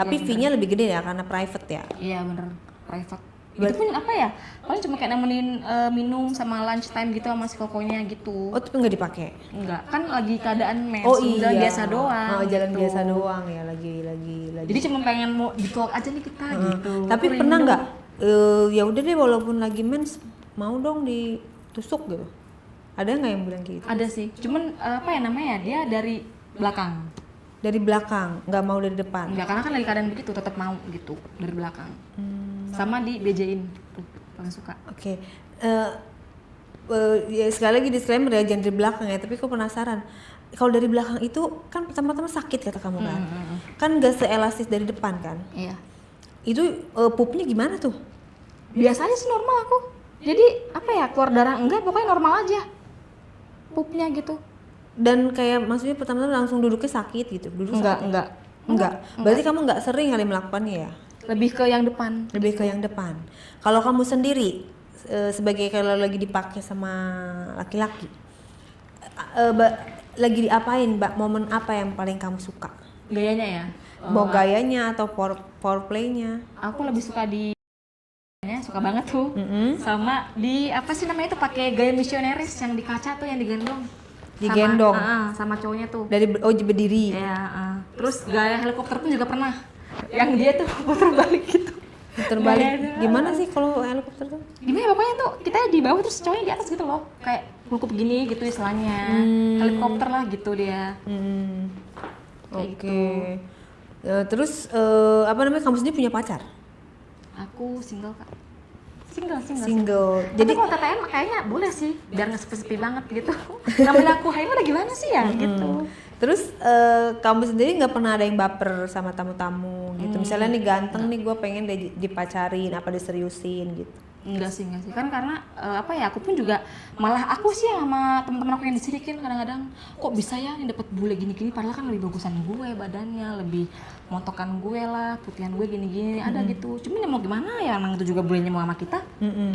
Tapi fee-nya lebih gede ya karena private ya. Iya bener, private. Itu pun apa ya? Paling cuma kayak nemenin minum sama lunch time gitu sama si kokonya gitu. Oh, tapi nggak dipakai? Enggak, kan lagi keadaan mens. Oh iya. Jalan biasa doang. Oh, jalan gitu. biasa doang ya, lagi. Jadi cuma pengen mau ditolak aja nih kita gitu. Tapi Aku pernah rindu. nggak? Ya udah deh, walaupun lagi mens mau dong ditusuk gitu. Ada nggak yang bilang gitu? Ada sih, cuman apa ya namanya, dia dari belakang. Dari belakang, nggak mau dari depan. Enggak, karena kan lagi keadaan begitu tetap mau gitu dari belakang. Sama di BJ-in tuh paling suka. Oke. Ya sekali lagi disclaimer ya, jangan dari belakang ya. Tapi aku penasaran. Kalau dari belakang itu kan pertama-tama sakit kata kamu kan? Kan nggak seelastis dari depan kan? Iya. Itu pupnya gimana tuh? Biasanya sih normal aku. Jadi apa ya, keluar darah enggak, pokoknya normal aja. Pupnya gitu. Dan kayak maksudnya pertama-tama langsung duduknya sakit gitu? Duduk sakit? Enggak. Berarti kamu nggak sering kali melakukannya ya? Lebih ke yang depan. Lebih ke yang depan. Kalau kamu sendiri sebagai kalau lagi dipakai sama laki-laki, lagi diapain, Mbak? Momen apa yang paling kamu suka? Gayanya ya. Mau gayanya atau foreplay-nya? Aku lebih suka di suka banget tuh. Sama di apa sih namanya itu, pakai gaya misioneris yang di kaca tuh, yang digendong. Digendong? Sama cowoknya tuh. Dari berdiri? Iya, terus gaya helikopter pun juga pernah. Yang dia tuh putar balik gitu. Putar balik? Gimana sih kalau helikopter tuh? Gimana pokoknya tuh, kita di bawah terus cowoknya di atas gitu loh. Kayak ngukup gini gitu istilahnya. Helikopter lah gitu dia. Kayak Oke. gitu. Terus apa namanya, kamu sendiri punya pacar? Aku single kak. Single. Jadi Tapi kalau TTM kayaknya boleh sih, biar nggak sepi-sepi banget gitu. Namanya aku Haima udah gimana sih ya gitu. terus kamu sendiri nggak pernah ada yang baper sama tamu-tamu gitu? Misalnya nih ganteng nih, gue pengen dipacarin, apa diseriusin gitu? Enggak sih kan karena apa ya, aku pun juga malah aku sih sama teman-teman aku yang disirikin kadang-kadang, kok bisa ya yang dapat bule gini-gini, padahal kan lebih bagusan gue badannya, lebih montokan gue lah, putihan gue gini-gini ada gitu. Cuman ya mau gimana ya, emang itu juga bulenya mau sama kita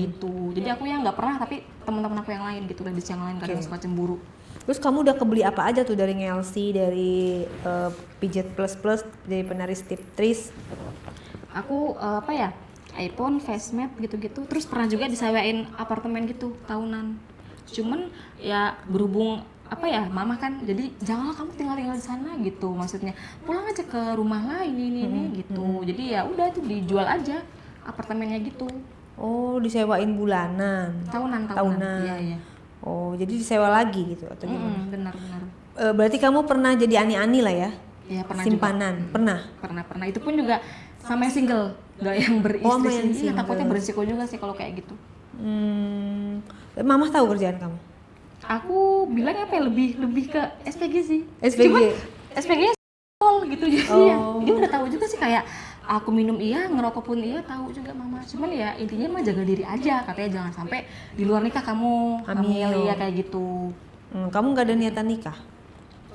gitu. Jadi aku yang nggak pernah, tapi teman-teman aku yang lain gitu, ladies yang lain kadang suka cemburu. Terus kamu udah kebeli apa aja tuh dari Ngelsi, dari Pijat Plus Plus, dari penari Tiptris? Aku apa ya, iPhone, Facemap gitu-gitu. Terus pernah juga disewain apartemen gitu tahunan. Cuman ya berhubung apa ya, mama kan jadi janganlah kamu tinggal di sana gitu, maksudnya pulang aja ke rumah lah ini gitu. Jadi ya udah tuh dijual aja apartemennya gitu. Oh, disewain bulanan? Tahunan. Iya. Oh, jadi disewa lagi gitu atau gimana? Benar. Berarti kamu pernah jadi ani-ani lah ya? Iya pernah Simpanan? juga. Pernah. Itu pun juga sama yang single, nggak yang beristri sih. Iya, takutnya berisiko juga sih kalau kayak gitu. Mama tahu kerjaan kamu? Aku bilang apa ya, lebih ke SPG sih. SPG? Cuman SPG-nya gitu jadi dia udah tahu juga sih, kayak aku minum iya, ngerokok pun iya, tahu juga mama. Cuman ya intinya mah jaga diri aja, katanya jangan sampai di luar nikah kamu hamil ya kayak gitu. Kamu nggak ada niatan nikah?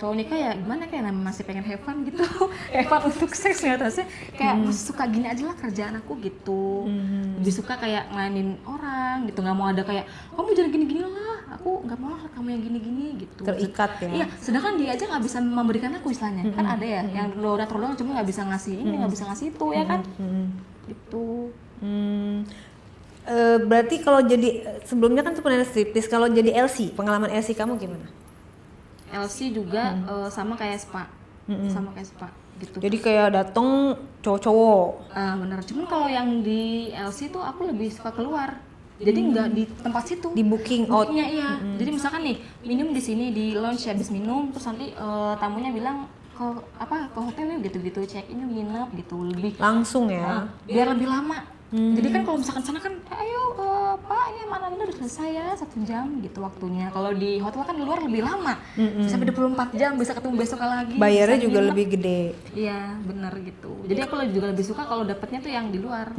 Kalau nikah ya gimana, kayak masih pengen have fun gitu. Have fun untuk seks nggak tahu sih, kayak masih suka gini aja lah kerjaan aku gitu. Lebih suka kayak ngelainin orang gitu, nggak mau ada kayak kamu jangan gini-gini lah, aku nggak mau lah kamu yang gini-gini gitu. Terikat ya? Iya, sedangkan dia aja nggak bisa memberikan aku istilahnya. Kan ada ya yang udah terlalu cuma nggak bisa ngasih ini, nggak bisa ngasih itu ya kan. Gitu. Berarti kalau jadi sebelumnya kan tuh pernah striptease, kalau jadi LC, pengalaman LC kamu gimana? LC juga sama kayak spa, gitu. Jadi kayak dateng cowok-cowok. Bener. Cuman kalau yang di LC tuh aku lebih suka keluar. Jadi nggak di tempat situ. Di booking out. Bookingnya iya. Jadi misalkan nih minum di sini di lounge, habis minum terus nanti tamunya bilang ke hotel yuk gitu-gitu, check in yuk, nginep gitu, lebih Langsung ya? biar lebih lama. Jadi kan kalau misalkan sana kan ayo pak ini mana udah selesai ya 1 jam gitu waktunya. Kalau di hotel kan di luar lebih lama, bisa 24 jam, bisa ketemu besok lagi. Bayarnya bisa juga nginep. lebih gede. Iya bener gitu. Jadi aku juga lebih suka kalau dapetnya tuh yang di luar.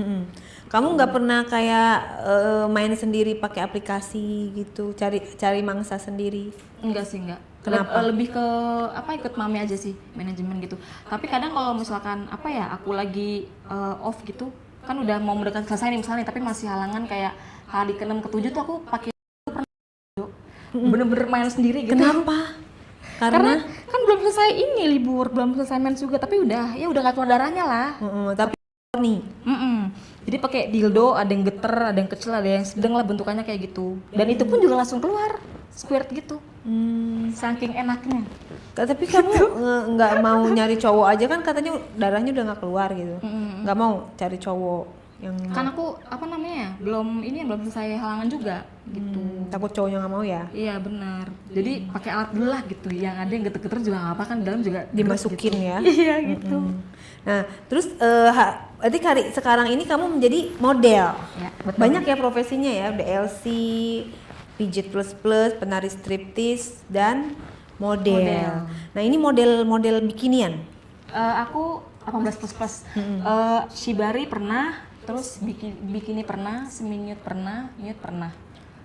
Kamu nggak pernah kayak main sendiri pakai aplikasi gitu, cari mangsa sendiri? Enggak sih, enggak. Kenapa? Lebih ke ikut mami aja sih, manajemen gitu. Tapi kadang kalau misalkan aku lagi off gitu, kan udah mau mendekati selesai nih misalnya, tapi masih halangan kayak hari ke-6 ke-7 tuh aku pakai bener-bener main sendiri gitu. Kenapa? Karena kan belum selesai ini libur, belum selesai mens juga, tapi udah nggak keluar darahnya lah. Tapi nih. Jadi pakai dildo, ada yang geter, ada yang kecil, ada yang sedang lah bentukannya kayak gitu. Dan itu pun juga langsung keluar, squirt gitu. Saking enaknya. Tapi kamu nggak mau nyari cowok aja kan, katanya darahnya udah nggak keluar gitu. Nggak mau cari cowok yang kan aku belum selesai halangan juga gitu. Takut cowoknya nggak mau ya? Iya benar. Jadi pakai alat dulu lah gitu. Yang ada yang geter-geter juga nggak apa, kan di dalam juga dimasukin gitu. Ya. Iya gitu. Nah terus berarti sekarang ini kamu menjadi model. Ya, betul. Banyak ya profesinya ya, DLC, pijit plus, penari striptease dan model. Nah ini model bikinian. Aku 18++. Shibari pernah, terus bikini pernah, semi-nude pernah, nude pernah.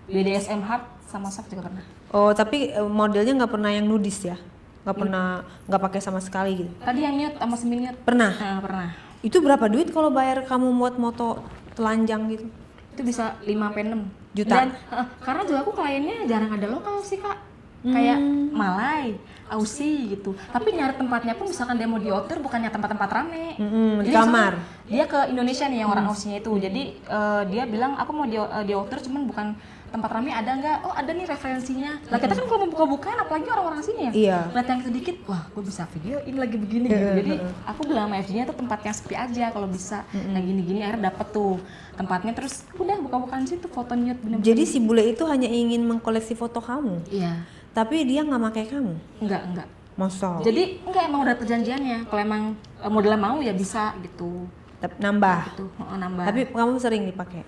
BDSM hard sama soft juga pernah. Oh tapi modelnya nggak pernah yang nudis ya? Nggak pakai sama sekali gitu? Tadi yang nude sama semi-nude. Pernah? Pernah. Itu berapa duit kalau bayar kamu buat moto telanjang gitu? Itu bisa 5-6 juta. Dan karena juga aku kliennya jarang ada lokal sih kak, kayak Malai, Aussie gitu. Tapi nyari tempatnya pun misalkan dia mau di outer bukannya tempat-tempat rame. Di kamar. Dia ke Indonesia nih yang orang Aussie-nya itu. Jadi dia bilang aku mau di outer cuman bukan tempat rame, ada nggak? Oh ada nih referensinya. Lah kita kan kalau mau buka-bukaan apalagi orang-orang sini ya. Iya. Lihat yang sedikit, wah gue bisa video ini lagi begini gitu. Jadi aku bilang sama FG-nya tuh tempat yang sepi aja kalau bisa. Nah gini-gini akhirnya dapet tuh tempatnya, terus udah buka-bukaan situ foto nude bener-bener. Jadi si bule itu hanya ingin mengkoleksi foto kamu? Iya. Tapi dia nggak pakai kamu? Enggak. Masa? Jadi enggak, emang udah perjanjiannya. Kalau emang modelnya mau ya bisa gitu. Nambah? Gitu. Nambah. Tapi kamu sering dipakai?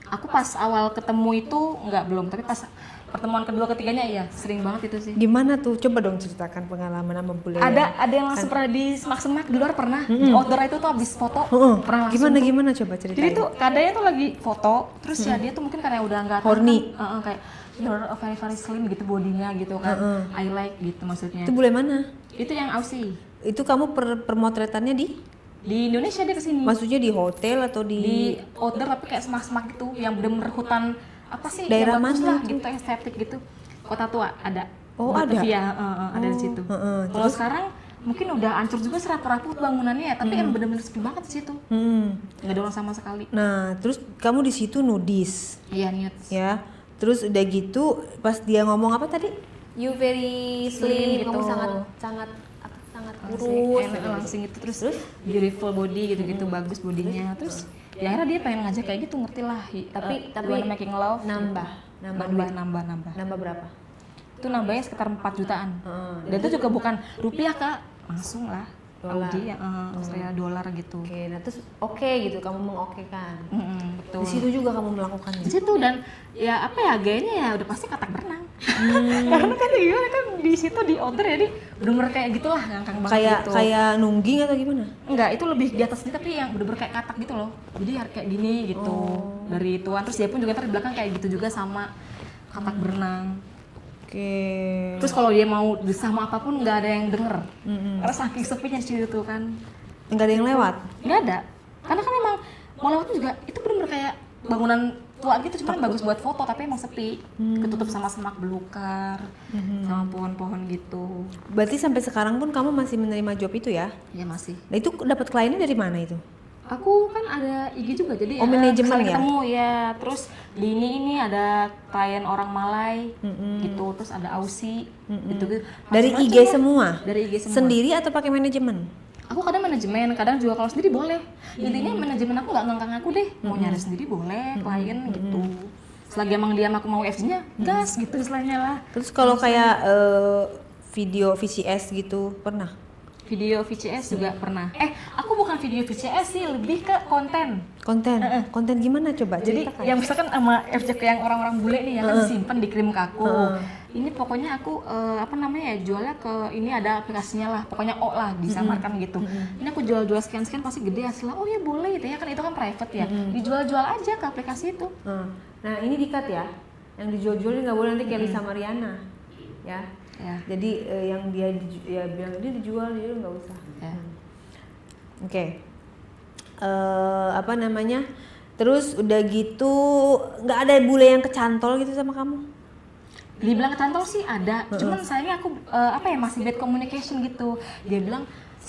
Aku pas awal ketemu itu belum, tapi pas pertemuan kedua ketiganya iya, sering banget itu sih. Gimana tuh? Coba dong ceritakan pengalaman sama bule. Ada yang langsung pernah di semak-semak di luar pernah. Outdoor itu tuh habis foto pernah langsung. Gimana coba ceritain. Jadi tuh kadanya tuh lagi foto, terus ya dia tuh mungkin karena udah enggak horny. Kayak you're very slim gitu bodinya gitu kan. I like gitu maksudnya. Itu bule mana? Itu yang Aussie. Itu kamu permotretannya di Indonesia dia kesini. Maksudnya di hotel atau di outdoor tapi kayak semak-semak gitu, yang bener-bener hutan apa sih? Daerah yang bagus mana? lah gitu, estetik gitu. Kota Tua ada. Oh ada? Iya, ada di situ. Kalau sekarang mungkin udah hancur juga sih rapuh-rapuh bangunannya ya, tapi yang bener-bener sepi banget di situ. Nggak ada orang sama sekali. Nah terus kamu di situ nudis? Iya nude. Ya. Terus udah gitu pas dia ngomong apa tadi? You very slim, gitu. kamu sangat kurus, langsing itu, terus beautiful body gitu-gitu, bagus bodinya. Terus ya akhirnya dia pengen ngajak kayak gitu, ngerti lah. Tapi making love nambah berapa? Itu nambahnya sekitar 4 jutaan. Dan itu juga bukan rupiah kak, langsung lah Audi ya, Australia dolar gitu. Oke, nah terus gitu kamu mengokekan. Betul. Di situ juga kamu melakukannya. Di situ, dan ya apa ya, gayanya ya udah pasti katak berenang. Karena kan gimana kan di situ di outer jadi bener-bener kayak gitulah, ngangkang banget gitu. Kayak nungging atau gimana? Enggak, itu lebih di atas ini tapi yang bener-bener kayak katak gitu loh. Jadi kayak gini gitu. Dari tuan, terus dia pun juga ntar di belakang kayak gitu juga sama katak berenang. Oke. Terus kalau dia mau sama apapun nggak ada yang denger. Karena saking sepinya di situ kan. Nggak ada yang lewat? Nggak ada. Karena kan memang mau lewat juga itu bener-bener kayak bangunan tua gitu, cuma bagus buat foto tapi emang sepi. Ketutup sama semak belukar, sama pohon-pohon gitu. Berarti sampai sekarang pun kamu masih menerima job itu ya? Ya masih. Nah itu dapat kliennya dari mana itu? Aku kan ada IG juga, jadi manajemen ya? Ketemu ya, terus di ini ada klien orang Malai gitu, terus ada Aussie gitu. Dari IG semua? Dari IG semua. Sendiri atau pakai manajemen? Aku kadang manajemen, kadang juga kalau sendiri boleh. Intinya manajemen aku nggak ngangkang aku deh, mau nyari sendiri boleh, klien gitu. Selagi emang dia aku mau FG-nya, gas gitu istilahnya lah. Terus kalau kayak video VCS gitu pernah? Video VCS juga pernah. Aku bukan video VCS sih, lebih ke konten. Konten gimana coba? Jadi ceritakan. yang misalkan sama FJK yang orang-orang bule nih yang kan disimpan dikirim ke aku. Ini pokoknya aku jualnya ke ini, ada aplikasinya lah. Pokoknya lah disamarkan gitu. Ini aku jual-jual sekian-sekian pasti gede hasilnya. Oh ya boleh gitu ya, kan itu kan private ya. Dijual-jual aja ke aplikasi itu. Nah ini di-cut ya. Yang dijual-jual ini nggak boleh, nanti kayak Lisa Mariana. Ya. Jadi yang dia bilang dia dijual, dia nggak usah. Oke. Terus udah gitu nggak ada bule yang kecantol gitu sama kamu? dibilang kecantol sih ada, cuman sayangnya aku masih bad communication gitu. Dia bilang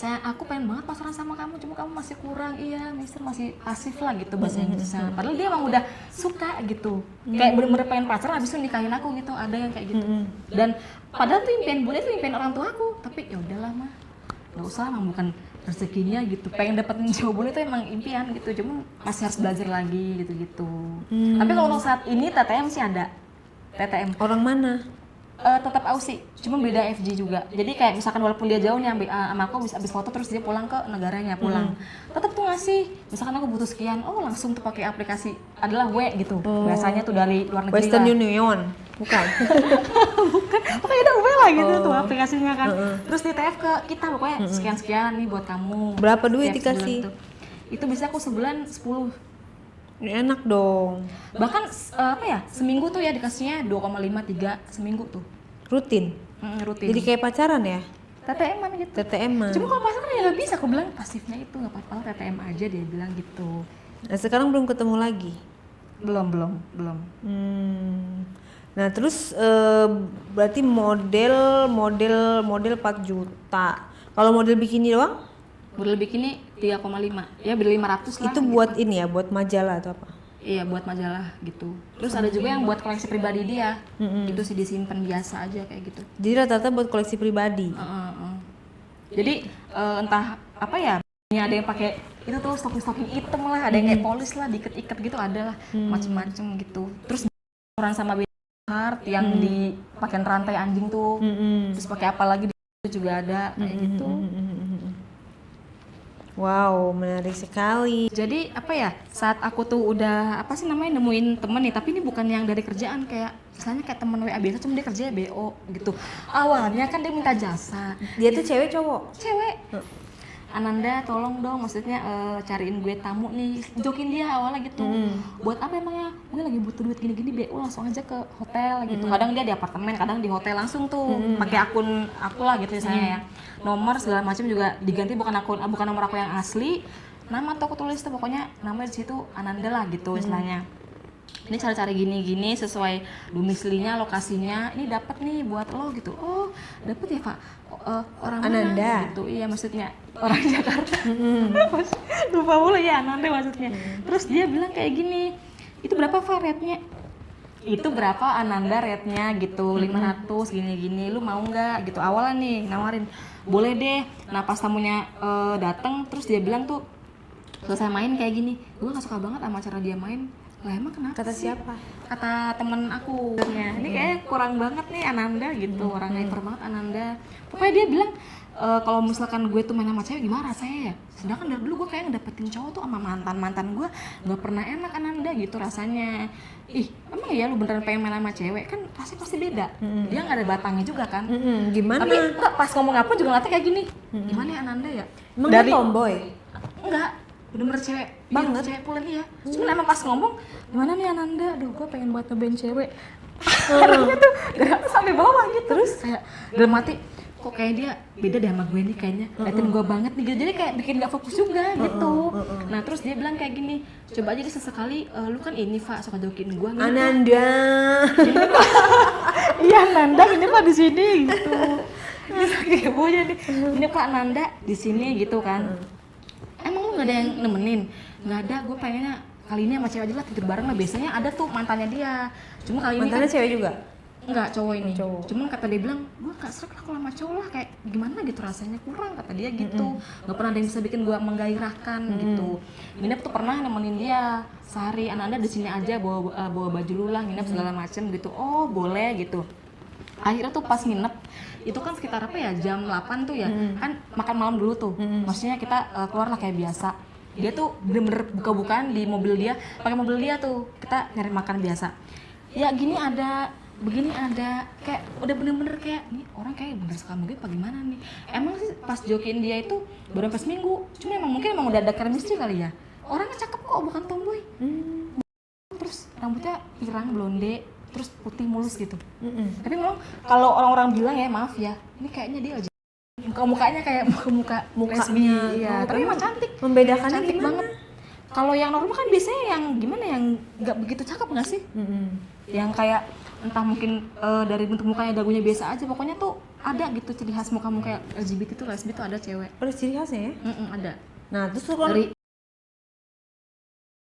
aku pengen banget pacaran sama kamu, cuma kamu masih kurang, iya mister masih pasif lah gitu bahasa Inggrisnya. Padahal dia emang udah suka gitu, kayak bener-bener pengen pacaran abis itu nikahin aku gitu, ada yang kayak gitu. Dan padahal tuh impian bule tuh impian orang tua aku, tapi ya udahlah mah, nggak usah, emang bukan rezekinya gitu. Pengen dapetin cowok bule tuh emang impian gitu, cuma masih harus belajar lagi gitu-gitu. Tapi kalau untuk saat ini TTM sih ada. TTM. Orang mana? Tetap Aussie, cuma beda FG juga. Jadi kayak misalkan walaupun dia jauh nih sama aku abis foto terus dia pulang ke negaranya pulang. Tetap tuh ngasih, misalkan aku butuh sekian, langsung tuh pakai aplikasi adalah W gitu. Biasanya tuh dari luar negeri Western lah. Union. Bukan. Bukan. Pokoknya ada W lah gitu tuh aplikasinya kan. Terus di TF ke kita pokoknya sekian-sekian nih buat kamu. Berapa duit dikasih? Itu bisa aku sebulan 10. Enak dong. Bahkan seminggu tuh ya dikasihnya 2,5-3 seminggu tuh. Rutin? Rutin. Jadi kayak pacaran ya? TTM-an gitu. TTM-an. Cuma kalau pacaran ya nggak bisa, aku bilang pasifnya itu nggak apa-apa, TTM aja dia bilang gitu. Nah sekarang belum ketemu lagi? Belum. Nah terus berarti model 4 juta. Kalau model bikini doang? Model bikini 3,5, ya beli 500 lah. Itu buat ini ya, buat majalah atau apa? Iya buat majalah gitu. Terus ada juga yang buat koleksi pribadi dia, itu sih disimpan biasa aja kayak gitu. Jadi rata-rata buat koleksi pribadi? Jadi entah apa ya, ini ada yang pakai itu tuh stocking hitam lah, ada yang kayak polis lah, diikat-ikat gitu ada lah, macem-macem gitu. Terus orang sama heart yang dipakein rantai anjing tuh, terus pakai apa lagi itu juga ada kayak gitu. Wow, menarik sekali. Jadi apa ya, saat aku tuh udah nemuin temen nih, tapi ini bukan yang dari kerjaan, kayak misalnya kayak temen WA biasa, cuma dia kerjanya BO gitu. Awalnya kan dia minta jasa. Dia tuh cewek cowok? Cewek. Ananda tolong dong, maksudnya cariin gue tamu nih, jokin dia awalnya gitu. Buat apa emangnya, gue lagi butuh duit gini-gini, BO langsung aja ke hotel gitu. Kadang dia di apartemen, kadang di hotel langsung tuh, pakai akun aku lah gitu misalnya ya. Nomor segala macam juga diganti, bukan nomor aku yang asli, nama tuh aku tulis tuh pokoknya namanya di situ Ananda lah gitu istilahnya. Ini cara-cara gini-gini sesuai domisilinya, lokasinya, ini dapat nih buat lo gitu. Oh dapat ya Pak, orang Ananda mana gitu. Iya maksudnya orang Jakarta. Lupa mulu ya Ananda maksudnya. Terus dia bilang kayak gini, itu berapa Pak rate-nya? Itu berapa Ananda rate-nya gitu, 500 gini-gini, lu mau nggak gitu. Awalnya nih nawarin, boleh deh. Nah pas tamunya datang, terus dia bilang tuh selesai main kayak gini, gue nggak suka banget sama cara dia main. Lah emang kenapa? Kata sih? siapa? Kata temen aku. Ini kayaknya kurang banget nih Ananda gitu, orang hyper banget Ananda. Pokoknya dia bilang kalau misalkan gue tuh main sama cewek gimana rasanya ya? Sedangkan dari dulu gue kayak ngedapetin cowok tuh sama mantan gue nggak pernah enak Ananda gitu rasanya. Ih emang ya lu beneran pengen main sama cewek kan rasanya pasti beda. Dia nggak ada batangnya juga kan. Gimana? Tapi pas ngomong apa juga ngeliatnya kayak gini. Gimana ya Ananda ya? Emang dari tomboy? Enggak, bener-bener cewek banget, cewek pulen iya. Cuman emang pas ngomong gimana nih Ananda, aduh gue pengen buat ngeband cewek. Orangnya tuh dari atas sampai bawah gitu. Terus kayak dalam hati kok kayak dia beda deh sama gue nih kayaknya, liatin gue banget nih gitu. Jadi kayak bikin gak fokus juga gitu. Nah terus dia bilang kayak gini, coba aja deh sesekali lu kan ini Pak suka jokin gue gitu. Ananda. Iya Ananda ini Pak di sini gitu. Dia kayak bonya nih, ini Pak Ananda di sini gitu kan. Emang lu gak ada yang nemenin? Gak ada, gue pengennya kali ini sama cewek aja lah tidur bareng lah. Biasanya ada tuh mantannya dia. Cuma kali ini mantannya kan cewek juga? Enggak, cowok ini. Cowok. Cuman kata dia bilang, gue gak serak lah kalau sama cowok lah, kayak gimana gitu rasanya, kurang kata dia gitu. Gak pernah ada yang bisa bikin gue menggairahkan gitu. Nginep tuh pernah nemenin dia sehari, Ananda di sini aja bawa baju lu lah, nginep segala macem gitu. Oh boleh gitu. Akhirnya tuh pas nginep itu kan sekitar apa ya, jam 8 tuh ya, kan makan malam dulu tuh. Maksudnya kita keluar lah kayak biasa. Dia tuh bener-bener buka-bukaan di mobil dia, pakai mobil dia tuh, kita nyari makan biasa. Ya gini ada, begini ada, kayak udah bener-bener kayak nih orang kayak bener suka sama gue apa gimana nih. Emang sih pas jokin dia itu baru pas minggu, cuma emang mungkin emang udah ada chemistry kali ya. Orangnya cakep kok, bukan tomboy. Terus rambutnya pirang, blonde, terus putih mulus gitu. Tapi memang kalau orang-orang bilang ya, maaf ya, ini kayaknya dia aja mukanya kayak mukanya iya. Tapi emang cantik. Membedakannya cantik gimana? banget. Kalau yang normal kan biasanya yang gimana, yang nggak begitu cakep nggak sih? Yang kayak entah mungkin dari bentuk mukanya dagunya biasa aja, pokoknya tuh ada gitu ciri khas muka-muka LGBT tuh lesbi tuh ada cewek. Ada ciri khasnya ya? Ada. Nah terus kalau dari